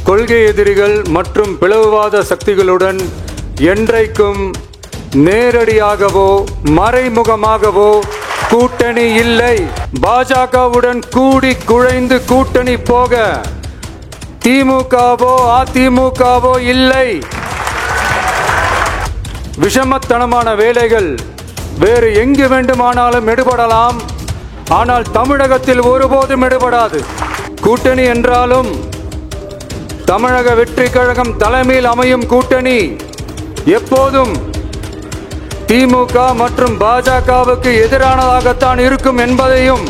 கொள்கை எதிரிகள் மற்றும் பிளவுவாத சக்திகளுடன் என்றைக்கும் நேரடியாகவோ மறைமுகமாகவோ கூட்டணி இல்லை. பாஜகவுடன் கூடி குழைந்து கூட்டணி போக திமுகவோ அதிமுகவோ இல்லை. விஷமத்தனமான வேலைகள் வேறு எங்கு வேண்டுமானாலும் எடுபடலாம், ஆனால் தமிழகத்தில் ஒருபோதும் எடுபடாது. கூட்டணி என்றாலும் தமிழக வெற்றி கழகம் தலைமையில் அமையும் கூட்டணி எப்போதும் திமுக மற்றும் பாஜகவுக்கு எதிரானதாகத்தான் இருக்கும் என்பதையும்,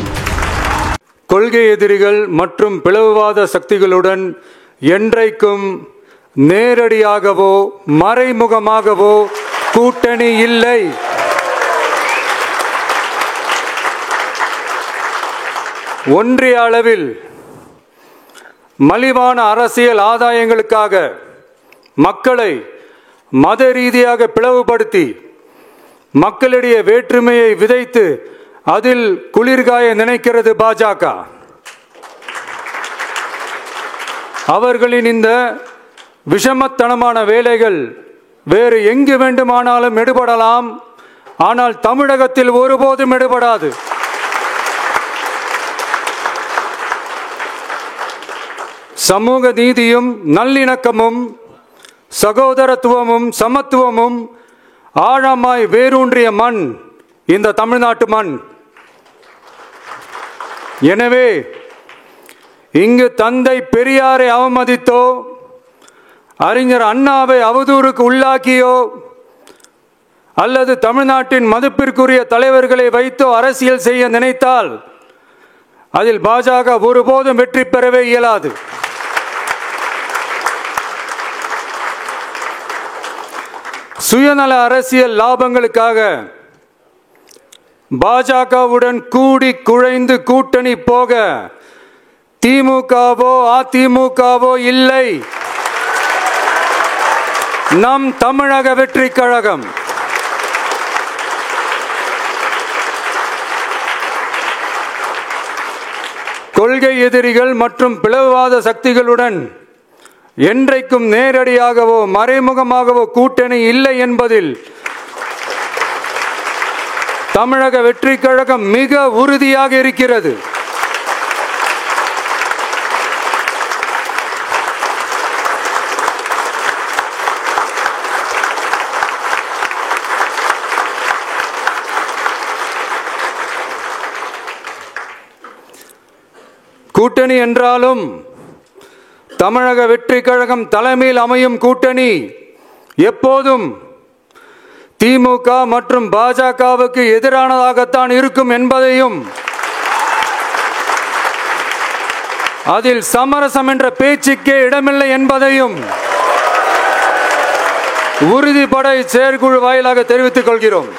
கொள்கை எதிரிகள் மற்றும் பிளவுவாத சக்திகளுடன் என்றைக்கும் நேரடியாகவோ மறைமுகமாகவோ கூட்டணி இல்லை. ஒன்றிய அளவில் மலிவான அரசியல் ஆதாயங்களுக்காக மக்களை மத ரீதியாக பிளவுபடுத்தி மக்களிடையே வேற்றுமையை விதைத்து அதில் குளிர்காய நினைக்கிறது பாஜக. அவர்களின் இந்த விஷமத்தனமான வேலைகள் வேறு எங்கு வேண்டுமானாலும் எடுபடலாம், ஆனால் தமிழகத்தில் ஒருபோதும் எடுபடாது. சமூக நீதியும் நல்லிணக்கமும் சகோதரத்துவமும் சமத்துவமும் ஆழமாய் வேரூன்றிய மண் இந்த தமிழ்நாட்டு மண். எனவே இங்கு தந்தை பெரியாரை அவமதித்தோ அறிஞர் அண்ணாவை அவதூறுக்கு உள்ளாக்கியோ அல்லது தமிழ்நாட்டின் மதிப்பிற்குரிய தலைவர்களை வைத்தோ அரசியல் செய்ய நினைத்தால் அதில் பாஜக ஒருபோதும் வெற்றி பெறவே இயலாது. சுயநல அரசியல் லாபங்களுக்காக பாஜகவுடன் கூடி குழைந்து கூட்டணி போக திமுகவோ அதிமுகவோ இல்லை. நம் தமிழக வெற்றி கழகம் கொள்கை எதிரிகள் மற்றும் பிளவுவாத சக்திகளுடன் என்றைக்கும் நேரடியாகவோ மறைமுகமாகவோ கூட்டணி இல்லை என்பதில் தமிழக வெற்றி கழகம் மிக உறுதியாக இருக்கிறது. கூட்டணி என்றாலும் தமிழக வெற்றி கழகம் தலைமையில் அமையும் கூட்டணி எப்போதும் திமுக மற்றும் பாஜகவுக்கு எதிரானதாகத்தான் இருக்கும் என்பதையும், அதில் சமரசம் என்ற பேச்சுக்கே இடமில்லை என்பதையும் உறுதிப்பட செயற்குழு வாயிலாக தெரிவித்துக் கொள்கிறோம்.